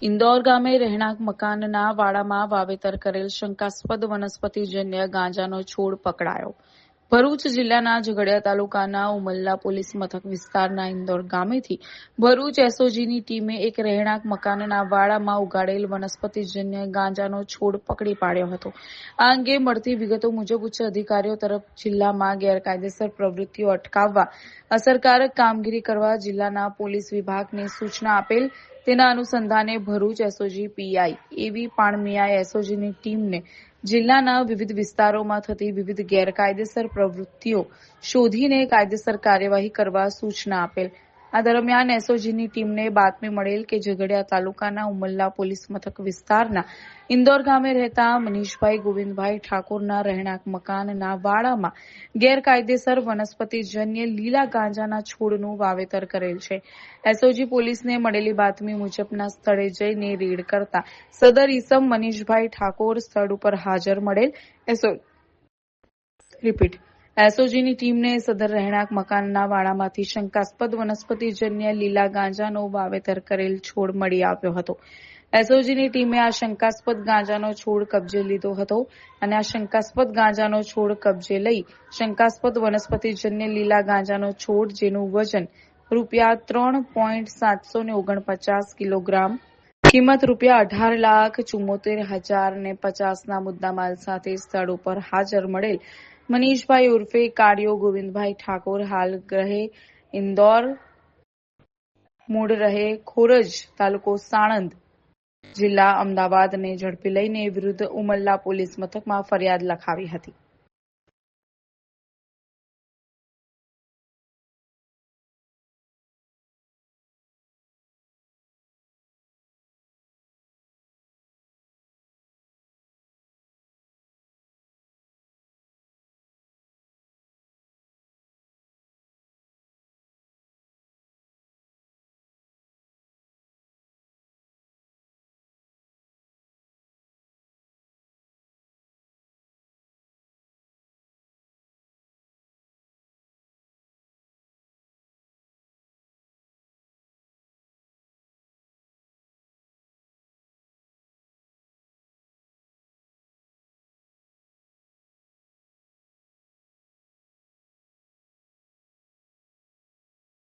ઇન્દોર ગામે રહેણાંક મકાનના વાડામાં વાવેતર કરેલ શંકાસ્પદ વનસ્પતિજન્ય ગાંજાનો છોડ પકડાયો. ભરૂચ જિલ્લાના ઝઘડિયા તાલુકાના ઉમલ્લા પોલીસ મથક વિસ્તારના ઇન્દોર ગામેથી ભરૂચ એસઓજીની ટીમે એક રહેણાંક મકાનના વાડામાં ઉગાડેલ વનસ્પતિજન્ય ગાંજાનો છોડ પકડી પાડ્યો હતો. આ અંગે મળતી વિગતો મુજબ ઉચ્ચ અધિકારીઓ તરફ જિલ્લામાં ગેરકાયદેસર પ્રવૃત્તિઓ અટકાવવા અસરકારક કામગીરી કરવા જિલ્લાના પોલીસ વિભાગને સૂચના આપેલ. તેના અનુસંધાને ભરૂચ એસઓજી પીઆઈ એવી પાણમિયાએ એસઓજીની ટીમને જિલ્લાના વિવિધ વિસ્તારોમાં થતી વિવિધ ગેરકાયદેસર પ્રવૃત્તિઓ શોધીને કાયદેસર કાર્યવાહી કરવા સૂચના આપેલ. આ દરમિયાન એસઓજીની ટીમને બાતમી મળેલ કે ઝઘડિયા તાલુકાના ઉમલ્લા પોલીસ મથક વિસ્તારના ઇન્દોર ગામે રહેતા મનીષભાઈ ગોવિંદભાઈ ઠાકોરના રહેણાંક મકાનના વાડામાં ગેરકાયદેસર વનસ્પતિજન્ય લીલા ગાંજાના છોડનું વાવેતર કરેલ છે. એસઓજી પોલીસને મળેલી બાતમી મુજબના સ્થળે જઈને રેડ કરતા સદર ઈસમ મનીષભાઈ ઠાકોર સ્થળ ઉપર હાજર મળેલ. એસઓજીની ટીમને સદર રહેણાંક મકાનના વાડામાંથી શંકાસ્પદ વનસ્પતિજન્ય લીલા ગાંજાનો વાવેતર કરેલ છોડ મળી આવ્યો હતો. એસઓજીની ટીમે આ શંકાસ્પદ ગાંજાનો છોડ કબજે લીધો હતો અને આ શંકાસ્પદ ગાંજાનો છોડ કબજે લઈ શંકાસ્પદ વનસ્પતિજન્ય લીલા ગાંજાનો છોડ જેનું વજન ₹3.749 કિલોગ્રામ, કિંમત ₹18,74,050 મુદ્દામાલ સાથે સ્થળ ઉપર હાજર મળેલ મનીષભાઈ ઉર્ફે કાળિયો ગોવિંદભાઈ ઠાકોર હાલ રહે ઇન્દોર, મૂળ રહે ખોરજ, તાલુકો સાણંદ, જિલ્લા અમદાવાદને ઝડપી લઈને વિરુદ્ધ ઉમલ્લા પોલીસ મથકમાં ફરિયાદ લખાવી હતી.